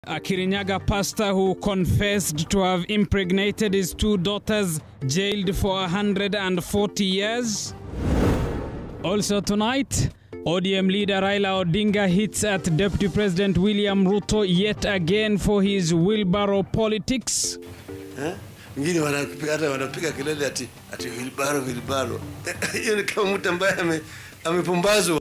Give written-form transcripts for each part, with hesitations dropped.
A Kirinyaga pastor who confessed to have impregnated his 2 daughters jailed for 140 years. Also tonight, ODM leader Raila Odinga hits at Deputy President William Ruto yet again for his wheelbarrow politics. Wengine wanapiga kelele ati wheelbarrow. Hiyo ni kama mtu ambaye amepumbazwa.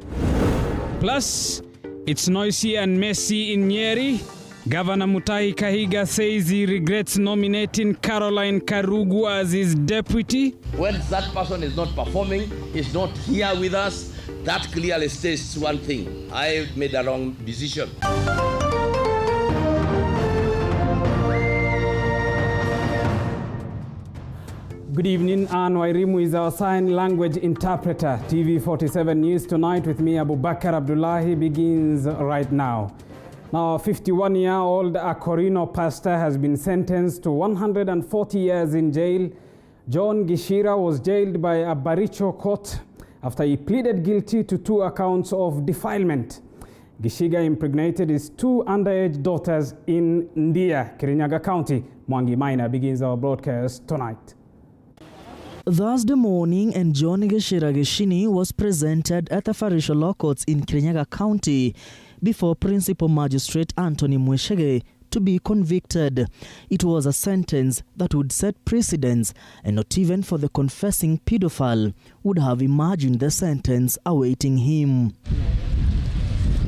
Plus, it's noisy and messy in Nyeri. Governor Mutahi Kahiga says he regrets nominating Caroline Karugu as his deputy. When that person is not performing, is not here with us, that clearly states one thing: I made a wrong decision. Good evening, Anne Wairimu is our sign language interpreter. TV47 News Tonight with me, Abubakar Abdullahi, begins right now. Now, a 51-year-old Akorino pastor has been sentenced to 140 years in jail. John Gishira was jailed by a Baricho court after he pleaded guilty to 2 accounts of defilement. Gishiga impregnated his 2 underage daughters in Ndia, Kirinyaga County. Mwangi Maina begins our broadcast tonight. Thursday morning, and John Gishira Gishini was presented at the Farisha Law Courts in Kirinyaga County before Principal Magistrate Anthony Mweshege to be convicted. It was a sentence that would set precedents, and not even for the confessing pedophile would have imagined the sentence awaiting him.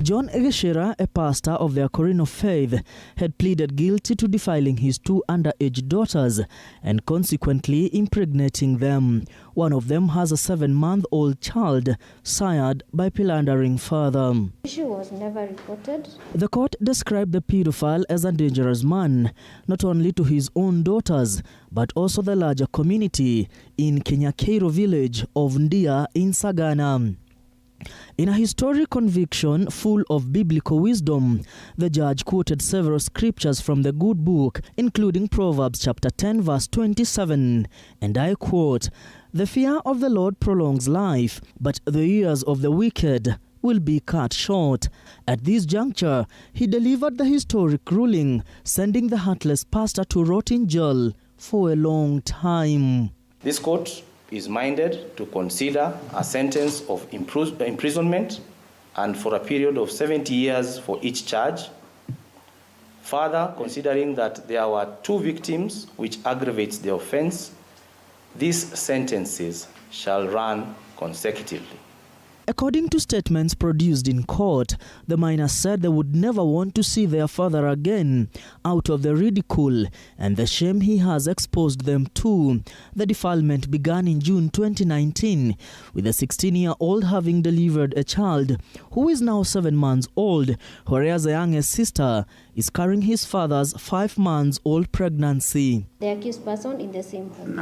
John Gishira, a pastor of the Akorino faith, had pleaded guilty to defiling his 2 underage daughters and consequently impregnating them. One of them has a 7-month-old child sired by philandering father. She was never reported. The court described the pedophile as a dangerous man, not only to his own daughters, but also the larger community in Kenyakero village of Ndia in Sagana. In a historic conviction full of biblical wisdom, the judge quoted several scriptures from the good book, including Proverbs chapter 10 verse 27, and I quote, "The fear of the Lord prolongs life, but the years of the wicked will be cut short." At this juncture, he delivered the historic ruling, sending the heartless pastor to rot in jail for a long time. This court is minded to consider a sentence of imprisonment and for a period of 70 years for each charge. Further, considering that there were 2 victims which aggravates the offense, these sentences shall run consecutively. According to statements produced in court, the minors said they would never want to see their father again out of the ridicule and the shame he has exposed them to. The defilement began in June 2019, with the 16-year-old having delivered a child who is now 7 months old, whereas the youngest sister is carrying his father's 5-month-old pregnancy. The accused person in the same home.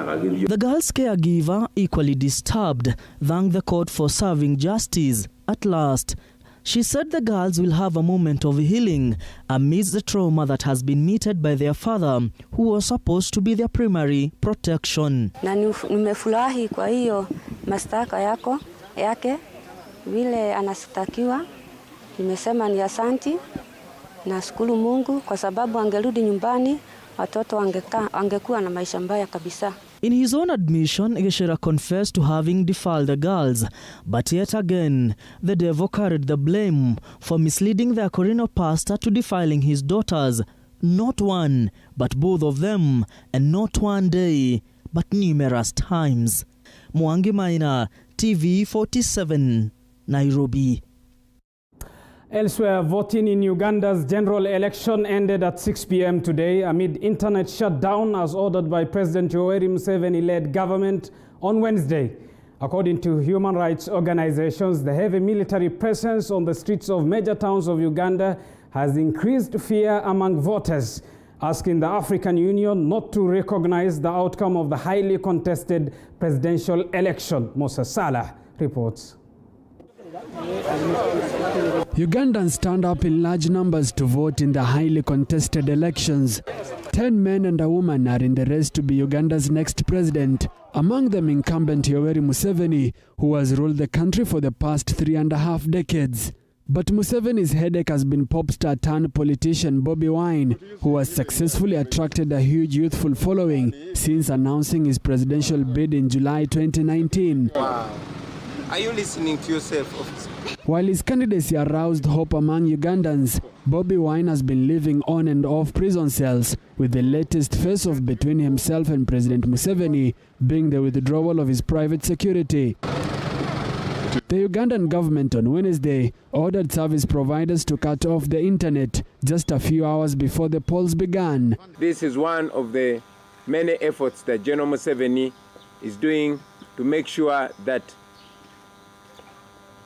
The girl's caregiver, equally disturbed, thanked the court for serving justice at last. She said the girls will have a moment of healing amidst the trauma that has been meted by their father, who was supposed to be their primary protection. Na nimefurahi kwa hiyo mashtaka yake vile anastakiwa. Nimesema ni asanti na shukuru Mungu kwa sababu angerudi nyumbani watoto angekuwa na maisha mbaya kabisa. In his own admission, Gishira confessed to having defiled the girls, but yet again, the devil carried the blame for misleading the Akorino pastor to defiling his daughters, not one, but both of them, and not one day, but numerous times. Mwangi Maina, TV47, Nairobi. Elsewhere, voting in Uganda's general election ended at 6 p.m. today amid internet shutdown as ordered by President Yoweri Museveni-led government on Wednesday. According to human rights organizations, the heavy military presence on the streets of major towns of Uganda has increased fear among voters, asking the African Union not to recognize the outcome of the highly contested presidential election. Musa Salah reports. Ugandans turned up in large numbers to vote in the highly contested elections. 10 men and a woman are in the race to be Uganda's next president, among them incumbent Yoweri Museveni, who has ruled the country for the past 3.5 decades. But Museveni's headache has been pop star turned politician Bobi Wine, who has successfully attracted a huge youthful following since announcing his presidential bid in July 2019. Wow. Are you listening to yourself, officer? While his candidacy aroused hope among Ugandans, Bobi Wine has been living on and off prison cells, with the latest face-off between himself and President Museveni being the withdrawal of his private security. The Ugandan government on Wednesday ordered service providers to cut off the internet just a few hours before the polls began. This is one of the many efforts that General Museveni is doing to make sure that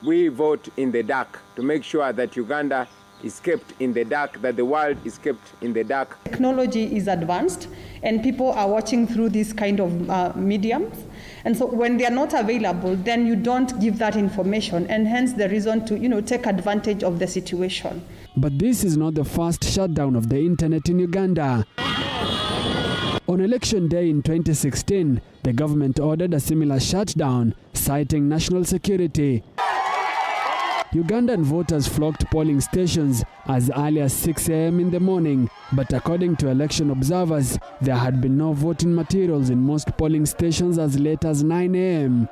we vote in the dark, to make sure that Uganda is kept in the dark, that the world is kept in the dark. Technology is advanced and people are watching through this kind of mediums. And so when they are not available, then you don't give that information, and hence the reason to, take advantage of the situation. But this is not the first shutdown of the internet in Uganda. On election day in 2016, the government ordered a similar shutdown, citing national security. Ugandan voters flocked polling stations as early as 6 a.m. in the morning, but according to election observers, there had been no voting materials in most polling stations as late as 9 a.m.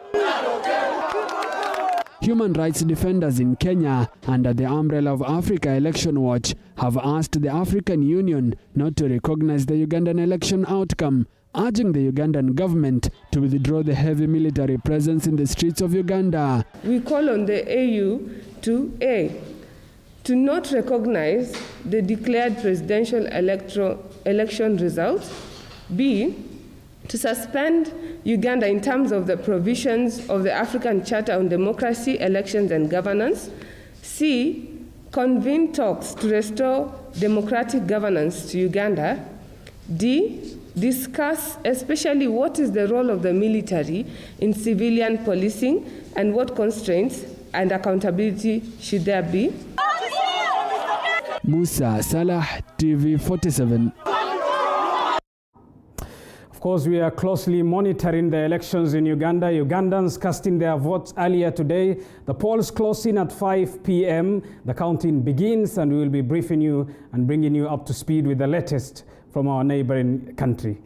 Human rights defenders in Kenya, under the umbrella of Africa Election Watch, have asked the African Union not to recognize the Ugandan election outcome, urging the Ugandan government to withdraw the heavy military presence in the streets of Uganda. We call on the AU to A, to not recognize the declared presidential election results, B, to suspend Uganda in terms of the provisions of the African Charter on Democracy, Elections and Governance, C, convene talks to restore democratic governance to Uganda, D, discuss especially what is the role of the military in civilian policing and what constraints and accountability should there be. Musa Salah, TV 47. Of course, we are closely monitoring the elections in Uganda. Ugandans casting their votes earlier today. The polls closing at 5 p.m. The counting begins, and we will be briefing you and bringing you up to speed with the latest from our neighboring country.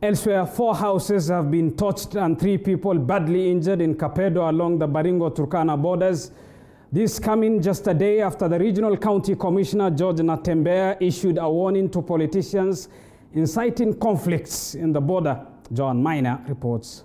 Elsewhere, 4 houses have been touched and 3 people badly injured in Kapedo along the Baringo-Turkana borders. This coming just a day after the Regional County Commissioner George Natembeya issued a warning to politicians inciting conflicts in the border. Joan Minor reports.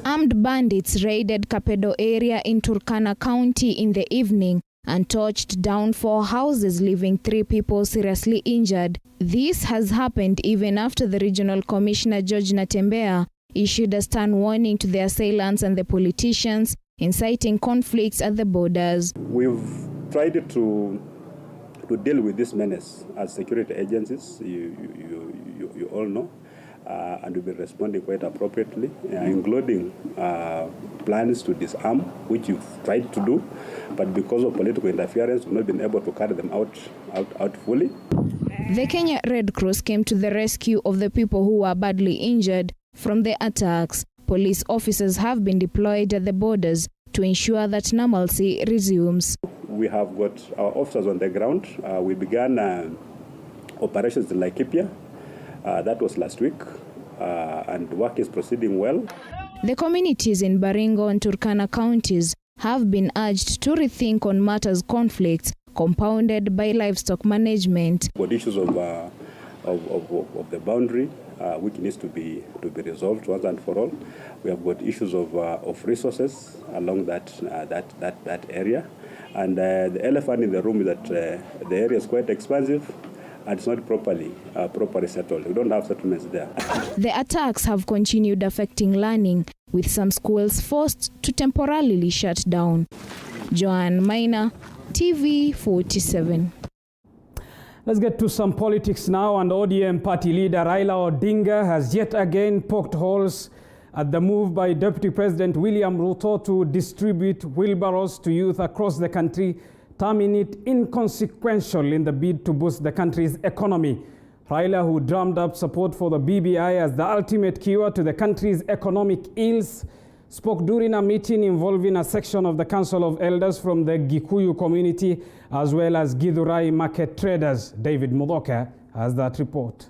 Armed bandits raided Kapedo area in Turkana County in the evening and torched down 4 houses, leaving 3 people seriously injured. This has happened even after the Regional Commissioner George Natembeya issued a stern warning to the assailants and the politicians, inciting conflicts at the borders. We've tried to deal with this menace as security agencies, you all know, and we've been responding quite appropriately, including plans to disarm, which you've tried to do, but because of political interference, we've not been able to carry them out fully. The Kenya Red Cross came to the rescue of the people who were badly injured from the attacks. Police officers have been deployed at the borders to ensure that normalcy resumes. We have got our officers on the ground. We began operations in Laikipia. That was last week, and work is proceeding well. The communities in Baringo and Turkana counties have been urged to rethink on matters conflicts compounded by livestock management. Got issues of the boundary, which needs to be resolved once and for all. We have got issues of resources along that area, and the elephant in the room is that the area is quite expansive and it's not properly settled. We don't have settlements there. The attacks have continued affecting learning, with some schools forced to temporarily shut down. Joan Minor, TV 47. Let's get to some politics now, and ODM party leader Raila Odinga has yet again poked holes at the move by Deputy President William Ruto to distribute wheelbarrows to youth across the country, terming it inconsequential in the bid to boost the country's economy. Raila, who drummed up support for the BBI as the ultimate cure to the country's economic ills, spoke during a meeting involving a section of the Council of Elders from the Gikuyu community as well as Githurai market traders. David Mudhoka has that report.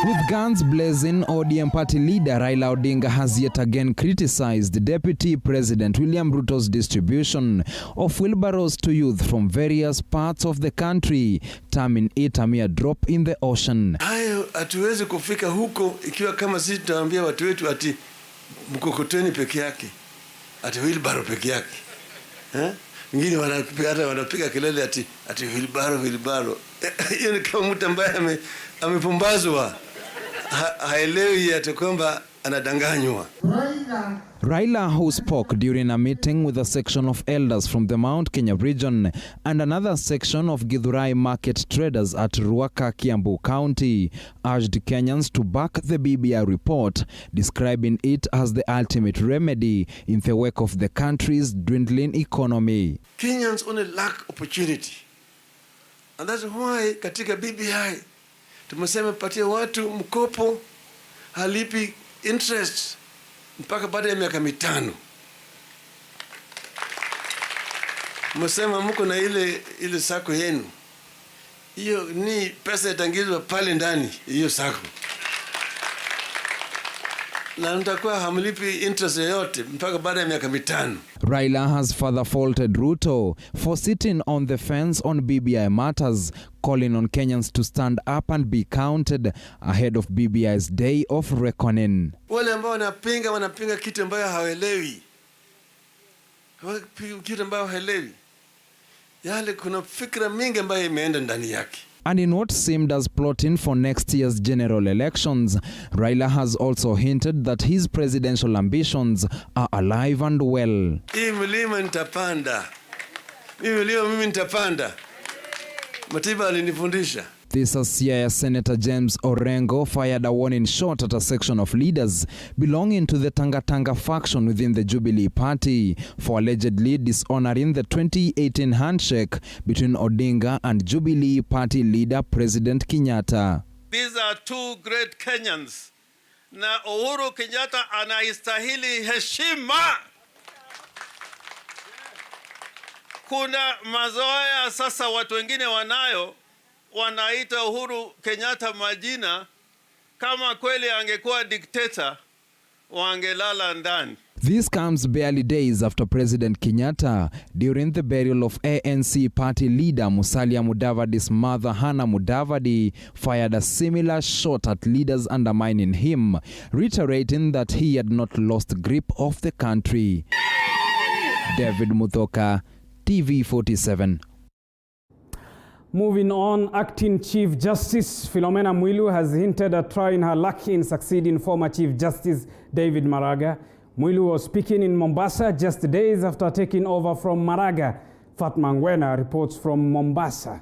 With guns blazing, ODM party leader Raila Odinga has yet again criticized Deputy President William Ruto's distribution of wheelbarrows to youth from various parts of the country, terming it a mere drop in the ocean. Hayo hatuwezi kufika huko ikiwa kama sisi tutaambia watu wetu ati mkokoteni peke yake, ati wheelbarrow peke yake. Wengine wanapiga kelele ati wheelbarrow. Hiyo ni kama mtu ambaye amepumbazwa. Haelewi ati kwamba anadanganywa. Raila, who spoke during a meeting with a section of elders from the Mount Kenya region and another section of Githurai market traders at Ruaka, Kiambu County, urged Kenyans to back the BBI report, describing it as the ultimate remedy in the wake of the country's dwindling economy. Kenyans only lack opportunity. And that's why katika BBI tumesema patia watu mkopo halipi interest mpaka baada ya miaka 5. Msema mko na ile sako yenu. Hiyo ni pesa itangizwa pale ndani hiyo sako. Na mtakuwa hamlipi interest yoyote mpaka baada ya miaka 5. Raila has further faulted Ruto for sitting on the fence on BBI matters, calling on Kenyans to stand up and be counted ahead of BBI's day of reckoning. Wale ambao wanapinga kitu ambayo hawaelewi. Kitu ambayo hawaelewi. Yale kuna fikra mingi ambayo imeenda ndani yake. And in what seemed as plotting for next year's general elections, Raila has also hinted that his presidential ambitions are alive and well. Hii mlima nitapanda. Mimi nitapanda. Matiba alinifundisha. This as Siaya Senator James Orengo fired a warning shot at a section of leaders belonging to the Tanga Tanga faction within the Jubilee Party for allegedly dishonoring the 2018 handshake between Odinga and Jubilee Party leader President Kenyatta. These are two great Kenyans. Na Uhuru Kenyatta anaistahili heshima. Kuna mazoea sasa watu wengine wanaita Uhuru Kenyatta majina. Kama kweli angekuwa dictator, wangelala ndani. This comes barely days after President Kenyatta, during the burial of ANC party leader Musalia Mudavadi's mother Hannah Mudavadi, fired a similar shot at leaders undermining him, reiterating that he had not lost grip of the country. David Mudhoka, TV47. Moving on, Acting Chief Justice Philomena Mwilu has hinted at trying her luck in succeeding former Chief Justice David Maraga. Mwilu was speaking in Mombasa just days after taking over from Maraga. Fatma Ngwena reports from Mombasa.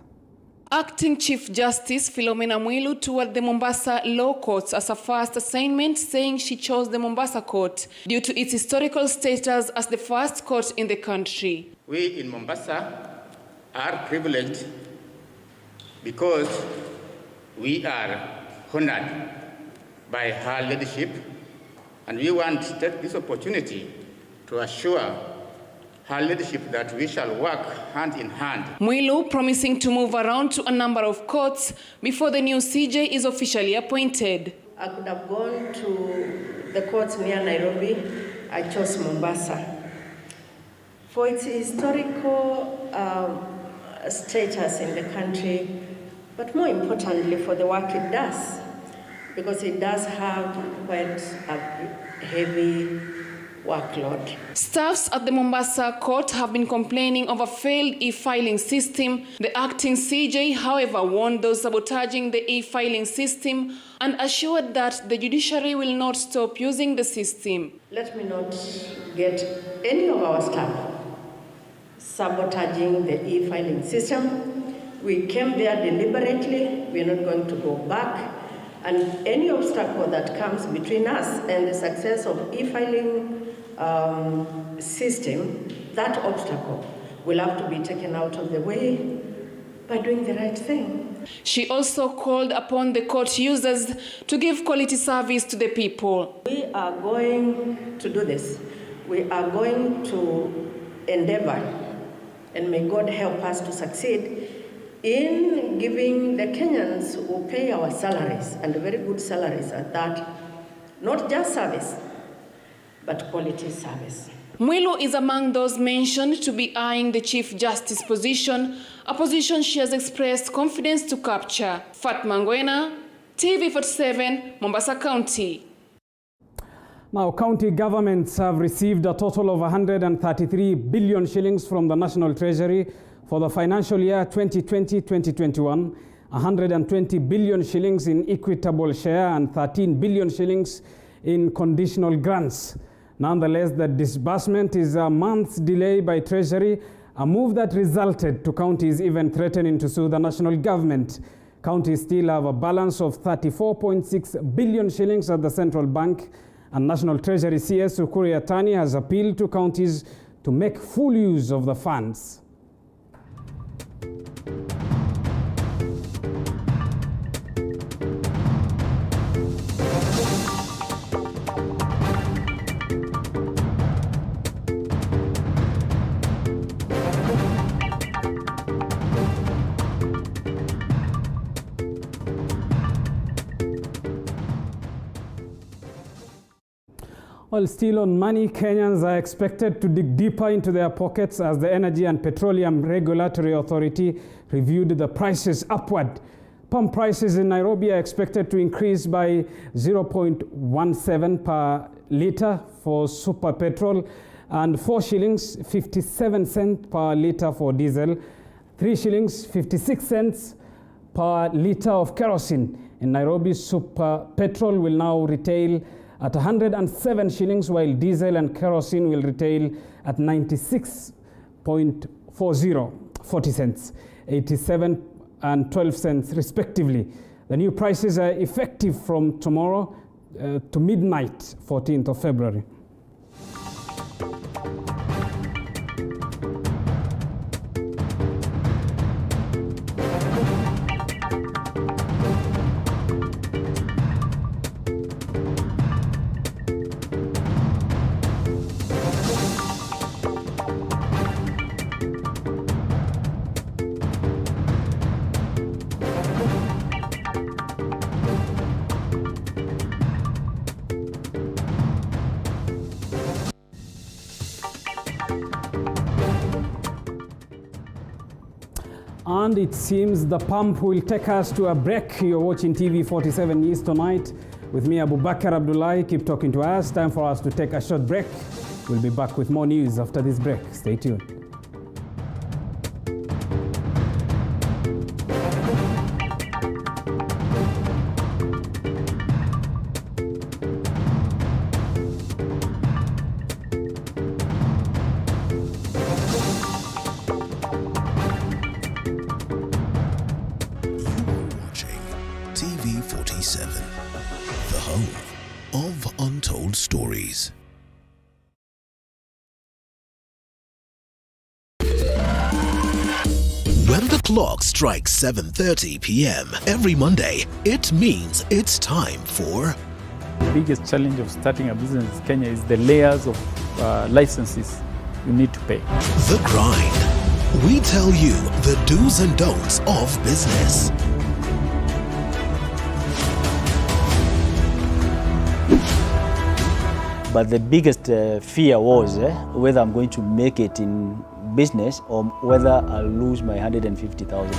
Acting Chief Justice Philomena Mwilu toured the Mombasa Law Courts as a first assignment, saying she chose the Mombasa Court due to its historical status as the first court in the country. We in Mombasa are privileged because we are honored by her leadership, and we want to take this opportunity to assure her leadership that we shall work hand in hand. Mwilu promising to move around to a number of courts before the new CJ is officially appointed. I could have gone to the courts near Nairobi. I chose Mombasa for its historical status in the country, but more importantly for the work it does, because it does have quite a heavy workload. Staffs at the Mombasa court have been complaining of a failed e-filing system. The acting CJ, however, warned those sabotaging the e-filing system and assured that the judiciary will not stop using the system. Let me not get any of our staff sabotaging the e-filing system. We came there deliberately. We are not going to go back. And any obstacle that comes between us and the success of e-filing system, that obstacle will have to be taken out of the way. by doing the right thing. She also called upon the court users to give quality service to the people. We are going to do this. We are going to endeavor, and may God help us to succeed in giving the Kenyans who pay our salaries, and very good salaries at that, not just service, but quality service. Mwilu is among those mentioned to be eyeing the Chief Justice position, a position she has expressed confidence to capture. Fatma Ngwena, TV47, Mombasa County. Now, county governments have received a total of 133 billion shillings from the National Treasury for the financial year 2020-2021, 120 billion shillings in equitable share and 13 billion shillings in conditional grants. Nonetheless, the disbursement is a month's delay by Treasury, a move that resulted to counties even threatening to sue the national government. Counties still have a balance of 34.6 billion shillings at the central bank, and National Treasury CS Ukur Yatani has appealed to counties to make full use of the funds. Well, still on money, Kenyans are expected to dig deeper into their pockets as the Energy and Petroleum Regulatory Authority reviewed the prices upward. Pump prices in Nairobi are expected to increase by 0.17 per litre for super petrol and 4 shillings 57 cents per litre for diesel, 3 shillings 56 cents per litre of kerosene. In Nairobi, super petrol will now retail at 107 shillings, while diesel and kerosene will retail at 96.40 cents, 87 and 12 cents respectively. The new prices are effective from tomorrow to midnight, 14th of February. And it seems the pump will take us to a break. You're watching TV47 News Tonight with me, Abu Bakar Abdullahi. Keep talking to us. Time for us to take a short break. We'll be back with more news after this break. Stay tuned. TV47, the home of untold stories. When the clock strikes 7:30 p.m. every Monday, it means it's time for... The biggest challenge of starting a business in Kenya is the layers of licenses you need to pay. The Grind. We tell you the do's and don'ts of business. But the biggest fear was whether I'm going to make it in business or whether I'll lose my 150,000.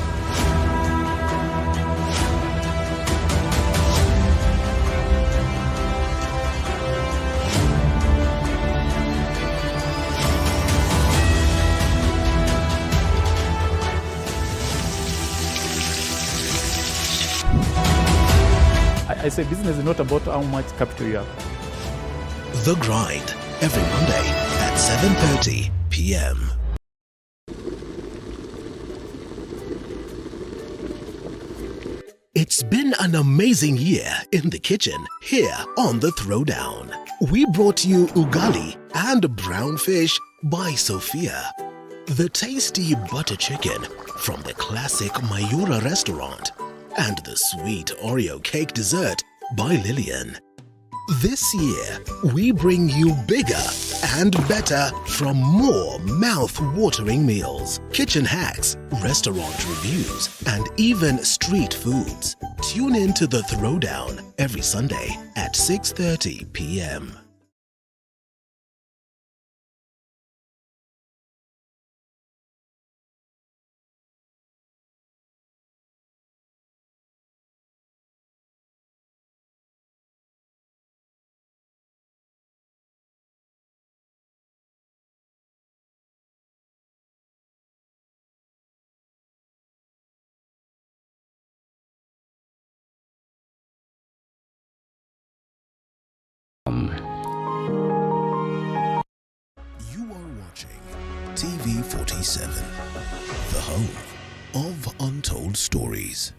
I say business is not about how much capital you have. The Grind, every Monday at 7:30 p.m. It's been an amazing year in the kitchen here on The Throwdown. We brought you ugali and brown fish by Sophia. the tasty butter chicken from the classic Mayura restaurant, and the sweet Oreo cake dessert by Lillian. This year, we bring you bigger and better from more mouth-watering meals, kitchen hacks, restaurant reviews, and even street foods. Tune in to The Throwdown every Sunday at 6:30 p.m. TV47, the home of untold stories.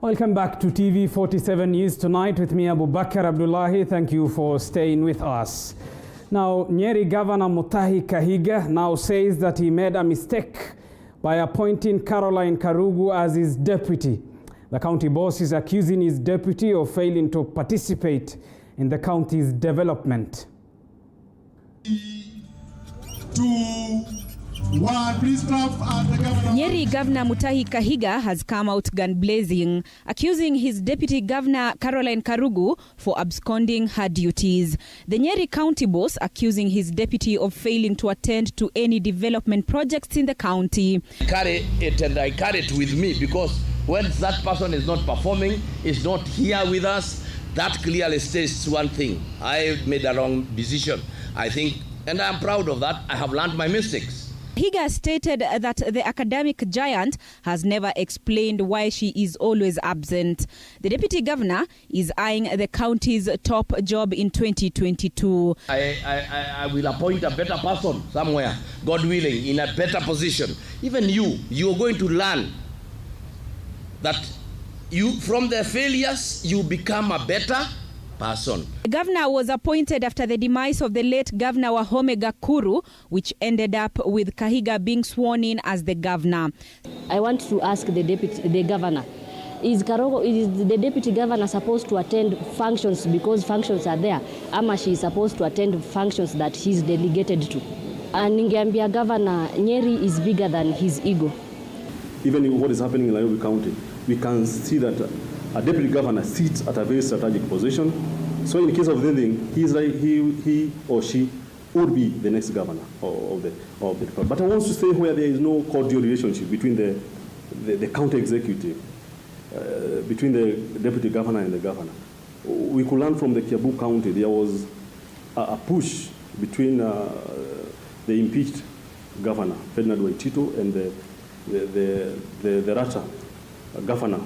Welcome back to TV47 News Tonight with me, Abu Bakar Abdullahi. Thank you for staying with us. Now, Nyeri Governor Mutahi Kahiga now says that he made a mistake by appointing Caroline Karugu as his deputy. The county boss is accusing his deputy of failing to participate in the county's development. 2, 1, please clap at the governor. Nyeri Governor Mutahi Kahiga has come out gun blazing, accusing his deputy governor Caroline Karugu for absconding her duties. The Nyeri County boss accusing his deputy of failing to attend to any development projects in the county. Carry it and I carry it with me, because when that person is not performing, is not here with us, that clearly states one thing. I made a wrong decision, I think, and I'm proud of that. I have learned my mistakes. Kahiga stated that the academic giant has never explained why she is always absent. The deputy governor is eyeing the county's top job in 2022. I will appoint a better person somewhere, God willing, in a better position. Even you are going to learn that from their failures, you become a better person. The governor was appointed after the demise of the late Governor Wahome Gakuru, which ended up with Kahiga being sworn in as the governor. I want to ask the governor, is the deputy governor supposed to attend functions because functions are there, ama she is supposed to attend functions that she is delegated to? And ningeambia governor, Nyeri is bigger than his ego. Even in what is happening in Nairobi County, we can see that a deputy governor sits at a very strategic position. So in case of anything, he or she would be the next governor of the department. But I want to say where there is no cordial relationship between the county executive, between the deputy governor and the governor. We could learn from the Kiambu County, there was a push between the impeached governor, Ferdinand Waitito, and the Rata governor,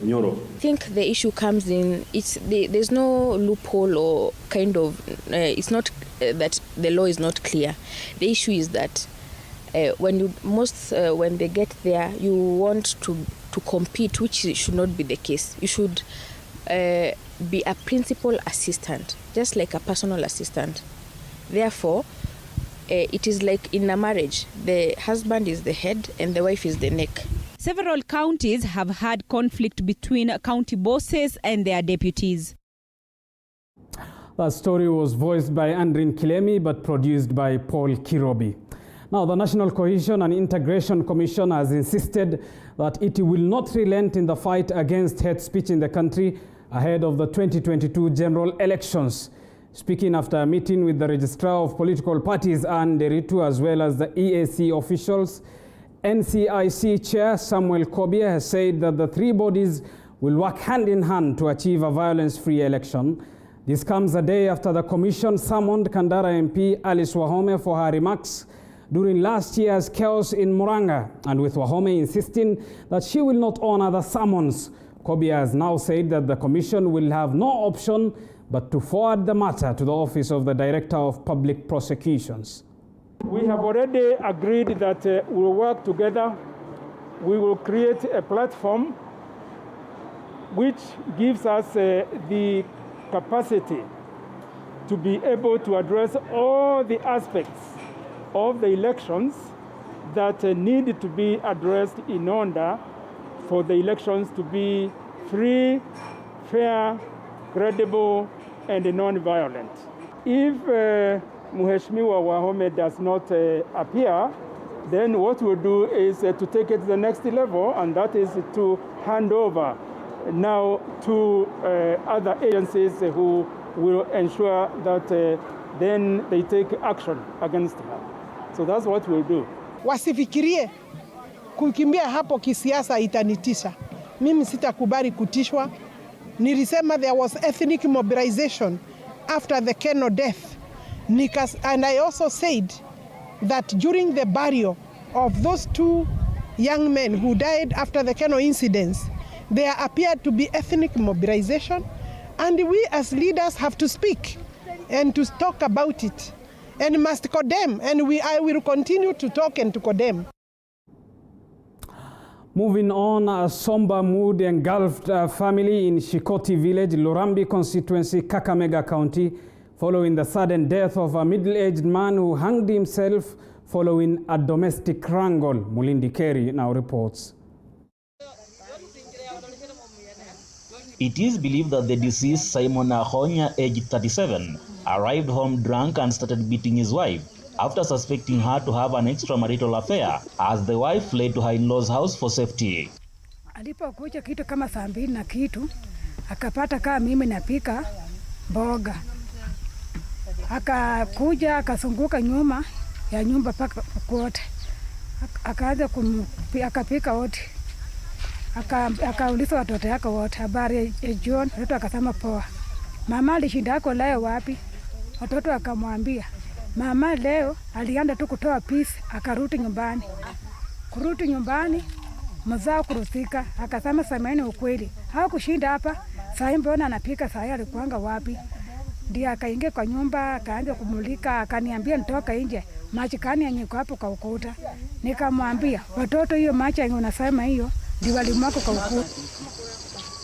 Nyoro. I think the issue comes in, there's no loophole or kind of, it's not that the law is not clear. The issue is that when they get there, you want to compete, which should not be the case. You should be a principal assistant, just like a personal assistant. Therefore, it is like in a marriage, the husband is the head and the wife is the neck. Several counties have had conflict between county bosses and their deputies. That story was voiced by Andrin Kilemi but produced by Paul Kirobi. Now, the National Cohesion and Integration Commission has insisted that it will not relent in the fight against hate speech in the country ahead of the 2022 general elections. Speaking after a meeting with the Registrar of Political Parties, Anne Deritu, as well as the EAC officials, NCIC Chair Samuel Kobia has said that the three bodies will work hand in hand to achieve a violence-free election. This comes a day after the Commission summoned Kandara MP Alice Wahome for her remarks during last year's chaos in Muranga, and with Wahome insisting that she will not honor the summons. Kobia has now said that the Commission will have no option but to forward the matter to the Office of the Director of Public Prosecutions. We have already agreed that we will work together. We will create a platform which gives us the capacity to be able to address all the aspects of the elections that need to be addressed in order for the elections to be free, fair, credible, and non-violent. If Mheshimiwa Wahome does not appear, then what we'll do is to take it to the next level, and that is to hand over now to other agencies who will ensure that then they take action against her. So that's what we'll do. Wasifikirie kukimbia hapo kisiasa itanitisha. Mimi sitakubali kutishwa. Nilisema there was ethnic mobilization after the Keno death. And I also said that during the burial of those two young men who died after the Keno incidents, there appeared to be ethnic mobilization, and we as leaders have to speak and to talk about it and must condemn, and I will continue to talk and to condemn. Moving on, a somber mood engulfed a family in Shikoti village, Lurambi constituency, Kakamega County, following the sudden death of a middle-aged man who hanged himself following a domestic wrangle. Mulindi Keri now reports. It is believed that the deceased Simon Ahonya, aged 37, arrived home drunk and started beating his wife after suspecting her to have an extramarital affair, as the wife fled to her in-law's house for safety. Alipokuja kitu kama saa 2 na kitu, akapata kama mimi napika mboga. Akakuja akasunguka nyuma ya nyumba paka kote. Akaanza akapika wote. Akauliza watoto yake wote habari ya John. Watoto akasema poa. Mama alishinda yako leo wapi? Watoto akamwambia mama leo alienda tu kutoa pisi akarudi nyumbani. Kurudi nyumbani mzao kurusika, akasema sameni ukweli. Hakushinda hapa. Sasa mbona anapika saa alikuanga wapi? Ndiye akaingia kwa nyumba akaanza kumulika, akaniambia nitoka nje. Maji kani yanyiko hapo kwa ukuta. Nikamwambia watoto hiyo maji yenye unasema hiyo ndio walimwako kwa ukuta.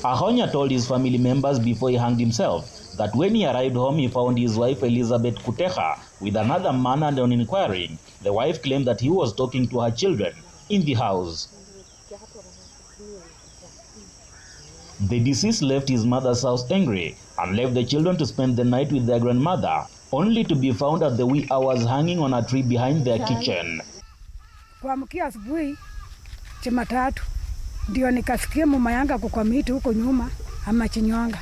Ahonya told his family members before he hanged himself that when he arrived home, he found his wife Elizabeth Kuteha with another man, and on inquiring, the wife claimed that he was talking to her children in the house. The deceased left his mother's house angry and left the children to spend the night with their grandmother, only to be found at the wee hours hanging on a tree behind their kitchen. Kuamkia asubuhi Jumatatu ndio nikasikia mama yangu kwa miti huko nyuma ama chinyonga.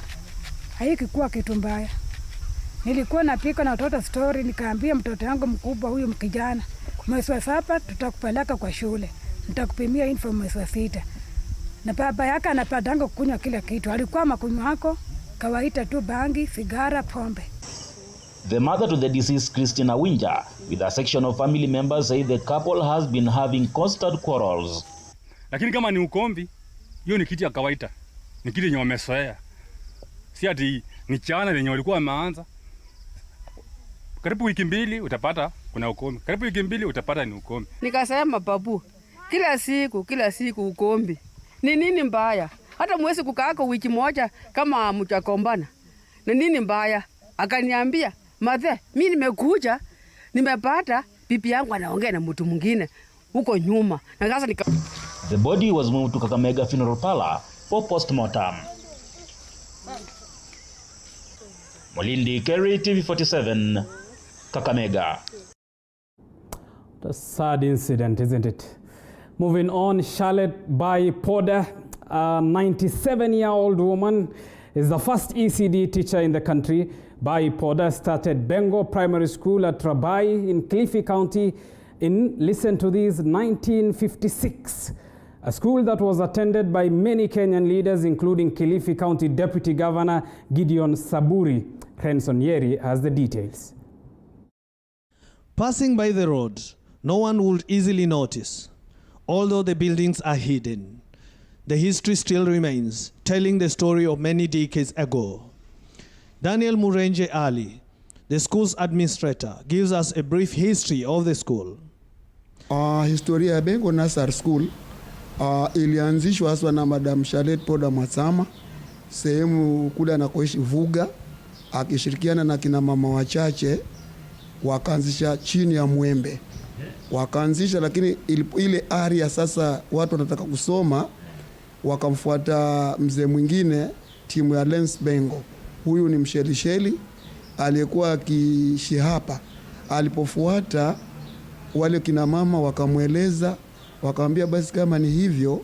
Haikikuwa kitu mbaya. Nilikuwa napika na watoto story, nikaambia mtoto wangu mkubwa huyu mkijana, mwezi wa 7 tutakupeleka kwa shule. Nitakupimia info mwezi wa 6. Na baba yake anapatanga kunywa kila kitu. Alikuwa makunywa yako kawaida tu bangi, sigara, pombe. The mother to the deceased, Christina Winja, with a section of family members, say the couple has been having constant quarrels. Lakini kama ni ukombi, hiyo ni kitu ya kawaida. Ni kitu yenye wamezoea. Si ati ni chana yenye walikuwa wameanza. Karibu wiki 2 utapata kuna ukombi. Karibu wiki 2 utapata ni ukombi. Nikasema babu, kila siku ukombi. Ni nini mbaya? Hata mwezi kukaako wiki moja kama mtakombana. Ni nini mbaya? Akaniambia, "Mathe, mimi nimekuja, nimepata bibi yangu anaongea na mtu mwingine huko nyuma." Na sasa The body was moved to Kakamega Funeral Parlor for postmortem. Mulindi Keri, TV47, Kakamega. A sad incident, isn't it? Moving on, Charlotte Bai Poda, a 97-year-old woman, is the first ECD teacher in the country. Bai Poda started Bengo Primary School at Rabai in Kilifi County in, listen to this, 1956. A school that was attended by many Kenyan leaders, including Kilifi County Deputy Governor Gideon Saburi. Crenson Yeri has the details. Passing by the road, no one would easily notice. Although the buildings are hidden, the history still remains, telling the story of many decades ago. Daniel Murenje Ali, the school's administrator, gives us a brief history of the school. Historia ya Bengo Nursery School ilianzishwa haswa na Madam Charlotte Poda Mwasama sehemu kule anakoishi Vuga, akishirikiana na kina mama wachache wakaanzisha chini ya Mwembe. Wakaanzisha, lakini ile area sasa watu wanataka kusoma, wakamfuata mzee mwingine, timu ya Lens Bengo. Huyu ni mshelisheli aliyekuwa akiishi hapa. Alipofuata wale kina mama wakamweleza, wakamwambia basi kama ni hivyo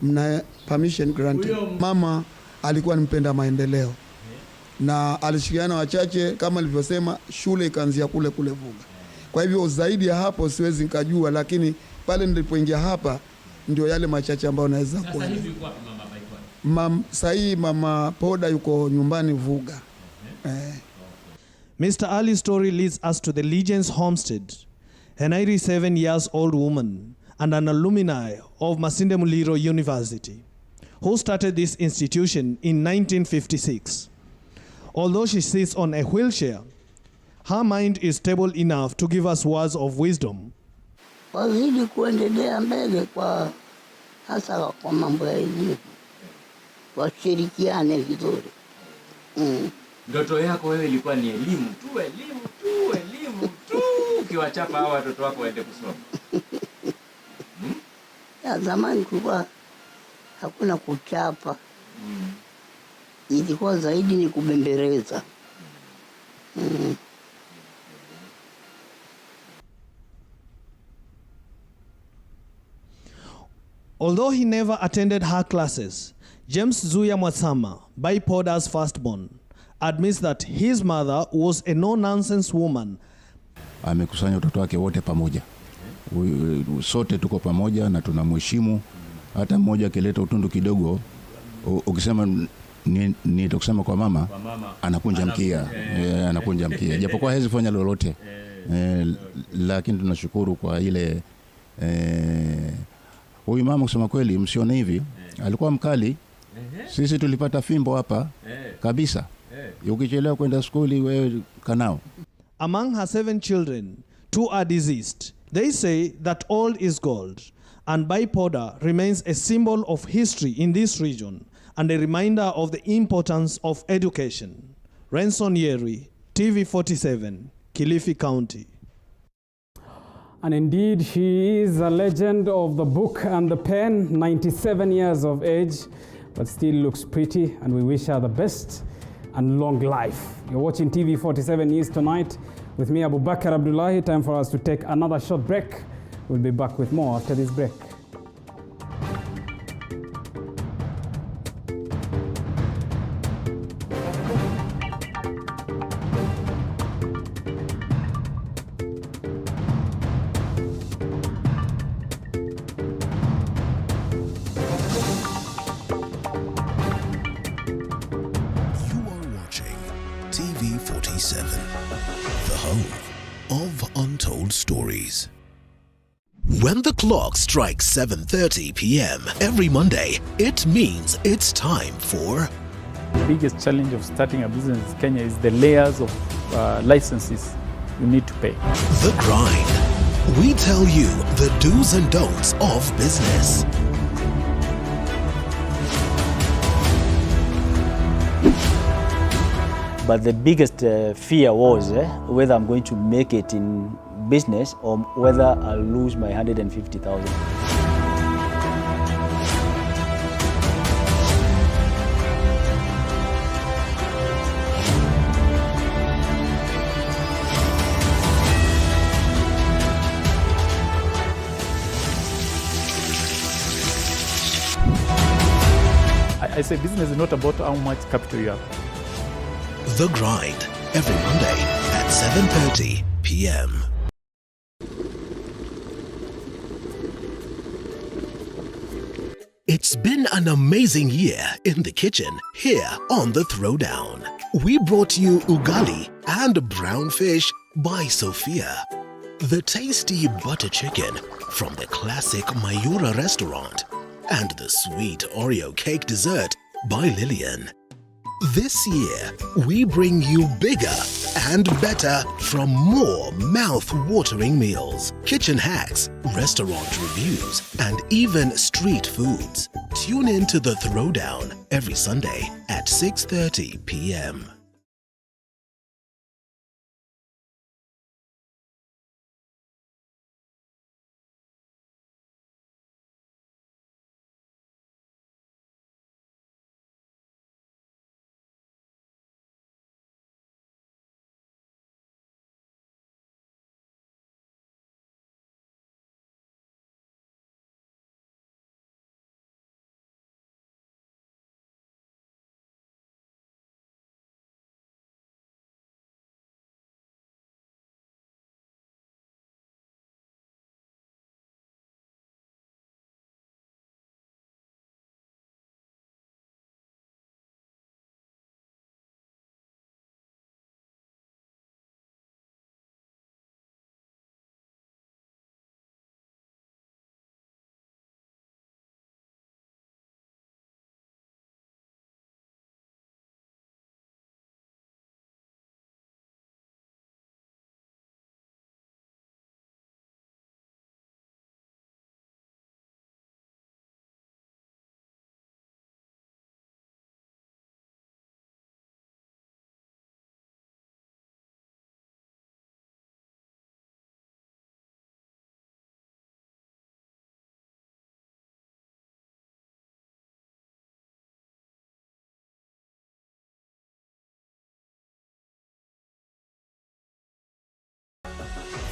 mna permission granted. Mama alikuwa mpenda maendeleo na alishikiana wachache, kama nilivyosema, shule ikaanzia kule Vuga. Kwa hivyo zaidi ya hapo siwezi nikajua, lakini pale nilipoingia hapa ndio yale machache ambayo naweza kuona. Sasa hivi yuko wapi mama Baitwa? Sahii mama Poda yuko nyumbani Vuga. Mr. Ali's story leads us to the Legends Homestead, an 87-years-old woman and an alumni of Masinde Muliro University, who started this institution in 1956. Although she sits on a wheelchair, her mind is stable enough to give us words of wisdom. Wazidi kuendelea mbele kwa hasa kwa mambo ya elimu. Washirikiane vizuri. Ndoto yako wewe ilikuwa ni elimu tu, ukiwachapa hawa watoto wako waende kusoma. Ya zamani kulikuwa hakuna kuchapa. Ilikuwa zaidi ni kubembeleza. Although he never attended her classes, James Zuya Mwasama, Bai Poda's firstborn, admits that his mother was a no-nonsense woman. Amekusanya watoto wake wote pamoja. Sote tuko pamoja na tunamheshimu. Hata mmoja akileta utundu kidogo, ukisema nitakusema kwa mama, anakunja mkia. Anakunja mkia. Japokuwa hawezi kufanya lolote. Lakini tunashukuru kwa ile huyu mama, kusema kweli msione hivi, alikuwa mkali. Sisi tulipata fimbo hapa kabisa. Ukichelewa kwenda skuli wewe kanao. Among her 7 children, 2 are deceased. They say that all is gold, and Bai Poda remains a symbol of history in this region and a reminder of the importance of education. Renson Yeri, TV47, Kilifi County. And indeed, she is a legend of the book and the pen, 97 years of age, but still looks pretty, and we wish her the best and long life. You're watching TV47 News Tonight with me, Abu Bakar Abdullahi. Time for us to take another short break. We'll be back with more after this break. TV47, the home of untold stories. When the clock strikes 7:30 p.m. every Monday, it means it's time for... The biggest challenge of starting a business in Kenya is the layers of licenses you need to pay. The Grind. We tell you the do's and don'ts of business. But the biggest fear was whether I'm going to make it in business or whether I'll lose my 150,000. I say business is not about how much capital you have. The Grind, every Monday at 7:30 p.m. It's been an amazing year in the kitchen here on The Throwdown. We brought you ugali and brown fish by Sophia. The tasty butter chicken from the classic Mayura restaurant. And the sweet Oreo cake dessert by Lillian. This year, we bring you bigger and better from more mouth-watering meals, kitchen hacks, restaurant reviews, and even street foods. Tune in to The Throwdown every Sunday at 6:30 p.m.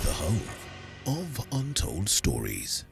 The home of untold stories.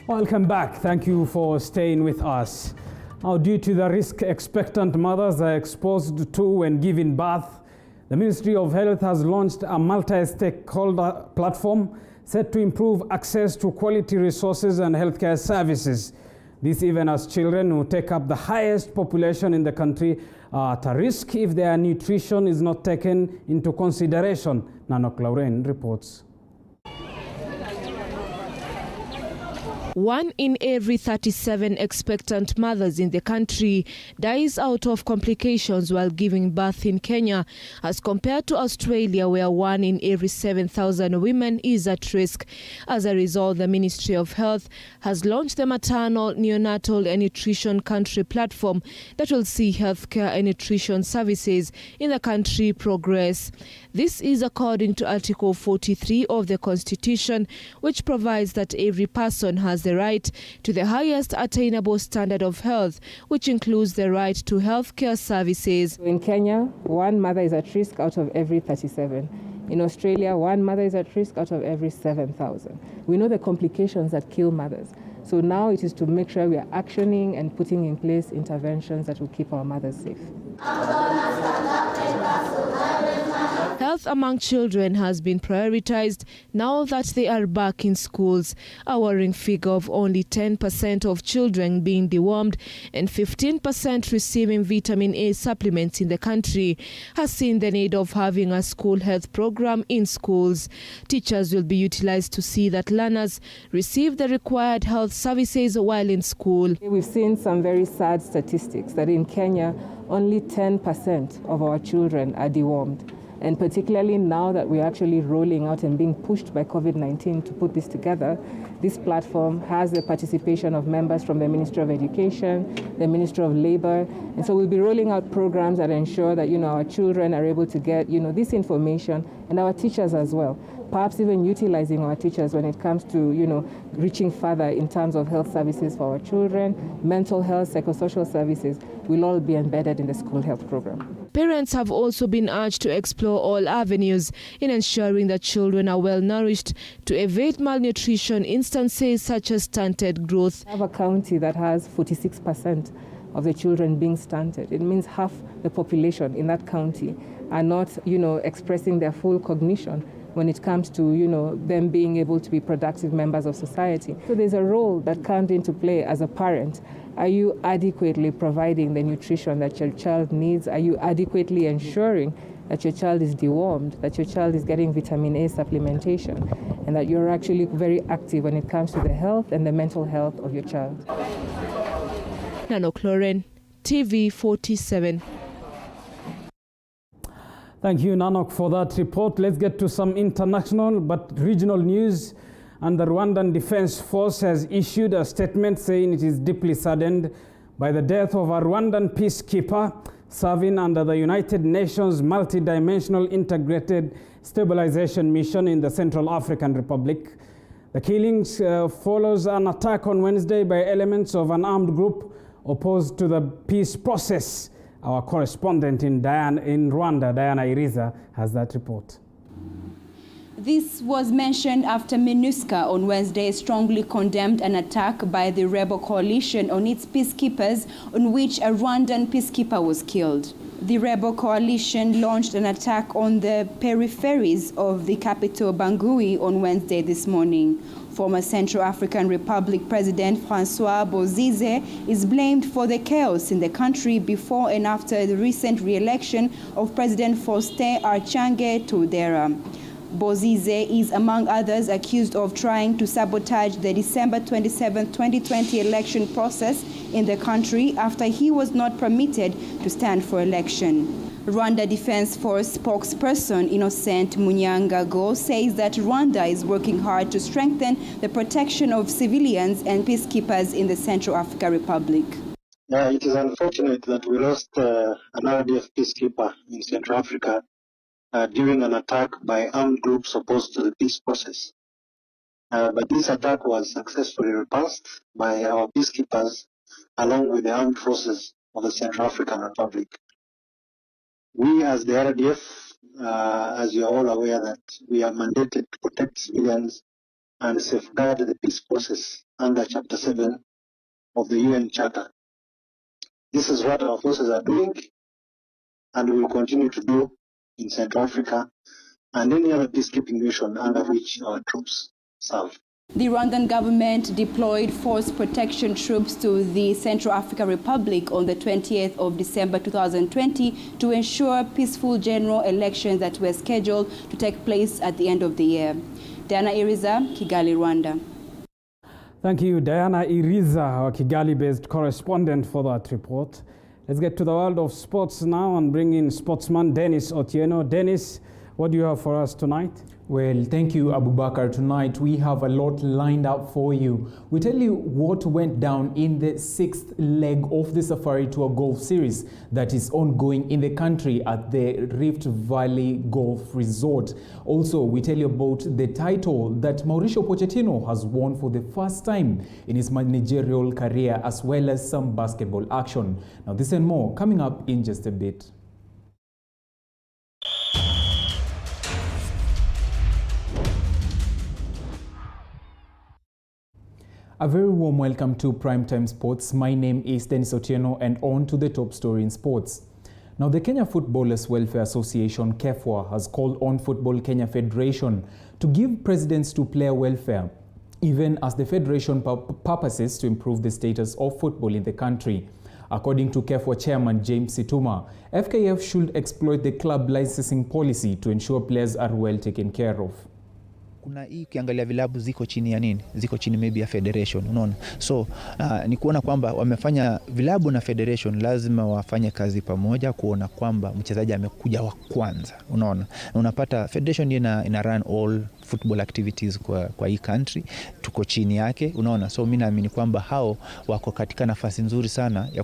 Welcome back. Thank you for staying with us. Now, due to the risk expectant mothers are exposed to when giving birth, the Ministry of Health has launched a multi-stakeholder platform set to improve access to quality resources and healthcare services. This even as children who take up the highest population in the country are at a risk if their nutrition is not taken into consideration. Nanok Lauren reports. 1 in every 37 expectant mothers in the country dies out of complications while giving birth in Kenya, as compared to Australia, where 1 in every 7,000 women is at risk. As a result, the Ministry of Health has launched the Maternal, Neonatal and Nutrition Country platform that will see healthcare and nutrition services in the country progress. This is according to Article 43 of the Constitution, which provides that every person has the right to the highest attainable standard of health, which includes the right to healthcare services. In Kenya, 1 mother is at risk out of every 37. In Australia, 1 mother is at risk out of every 7,000. We know the complications that kill mothers. So now it is to make sure we are actioning and putting in place interventions that will keep our mothers safe. Health among children has been prioritized now that they are back in schools. A worrying figure of only 10% of children being dewormed and 15% receiving vitamin A supplements in the country has seen the need of having a school health program in schools. Teachers will be utilized to see that learners receive the required health services while in school. We've seen some very sad statistics that in Kenya, only 10% of our children are dewormed. And particularly now that we're actually rolling out and being pushed by COVID-19 to put this together, this platform has the participation of members from the Ministry of Education, the Ministry of Labor. And so we'll be rolling out programs that ensure that, our children are able to get, this information, and our teachers as well. Perhaps even utilizing our teachers when it comes to, reaching further in terms of health services for our children, mental health, psychosocial services will all be embedded in the school health program. Parents have also been urged to explore all avenues in ensuring that children are well nourished to evade malnutrition instances such as stunted growth. We have a county that has 46% of the children being stunted. It means half the population in that county are not, expressing their full cognition when it comes to, them being able to be productive members of society. So there's a role that comes into play as a parent. Are you adequately providing the nutrition that your child needs? Are you adequately ensuring that your child is dewormed, that your child is getting vitamin A supplementation, and that you're actually very active when it comes to the health and the mental health of your child? Nanok Lauren, TV 47. Thank you, Nanok, for that report. Let's get to some international but regional news. And the Rwandan Defense Force has issued a statement saying it is deeply saddened by the death of a Rwandan peacekeeper serving under the United Nations Multidimensional Integrated Stabilization Mission in the Central African Republic. The killings follows an attack on Wednesday by elements of an armed group opposed to the peace process. Our correspondent in Rwanda, Diana Iriza, has that report. This was mentioned after MINUSCA on Wednesday strongly condemned an attack by the rebel coalition on its peacekeepers, on which a Rwandan peacekeeper was killed. The rebel coalition launched an attack on the peripheries of the capital Bangui on Wednesday this morning. Former Central African Republic President Francois Bozize is blamed for the chaos in the country before and after the recent re-election of President Faustin Archange Touadera. Bozize is, among others, accused of trying to sabotage the December 27, 2020 election process in the country after he was not permitted to stand for election. Rwanda Defense Force spokesperson Innocent Munyangago says that Rwanda is working hard to strengthen the protection of civilians and peacekeepers in the Central African Republic. It is unfortunate that we lost an RDF peacekeeper in Central Africa during an attack by armed groups opposed to the peace process. But this attack was successfully repulsed by our peacekeepers along with the armed forces of the Central African Republic. We as the RDF, as you are all aware, that we are mandated to protect civilians and safeguard the peace process under Chapter 7 of the UN Charter. This is what our forces are doing and we will continue to do in Central Africa and any other peacekeeping mission under which our troops serve. The Rwandan government deployed force protection troops to the Central African Republic on the 20th of December 2020 to ensure peaceful general elections that were scheduled to take place at the end of the year. Diana Iriza, Kigali, Rwanda. Thank you, Diana Iriza, our Kigali-based correspondent, for that report. Let's get to the world of sports now and bring in sportsman Dennis Otieno. Dennis, what do you have for us tonight? Well, thank you, Abubakar. Tonight we have a lot lined up for you. We tell you what went down in the 6th leg of the Safari Tour Golf Series that is ongoing in the country at the Rift Valley Golf Resort. Also, we tell you about the title that Mauricio Pochettino has won for the first time in his managerial career, as well as some basketball action. Now, this and more coming up in just a bit. A very warm welcome to Primetime Sports. My name is Dennis Otieno and on to the top story in sports. Now, the Kenya Footballers Welfare Association, KEFWA, has called on Football Kenya Federation to give precedence to player welfare, even as the federation purposes to improve the status of football in the country. According to KEFWA chairman James Situma, FKF should exploit the club licensing policy to ensure players are well taken care of. Kuna hii ukiangalia vilabu ziko chini ya nini? Ziko chini maybe ya federation, unaona? So ni kuona kwamba wamefanya vilabu na federation lazima wafanye kazi pamoja kuona kwamba mchezaji amekuja wa kwanza, unaona? Na unapata federation ina run all football activities kwa hii country, tuko chini yake, unaona? So mimi naamini kwamba hao wako katika nafasi nzuri sana ya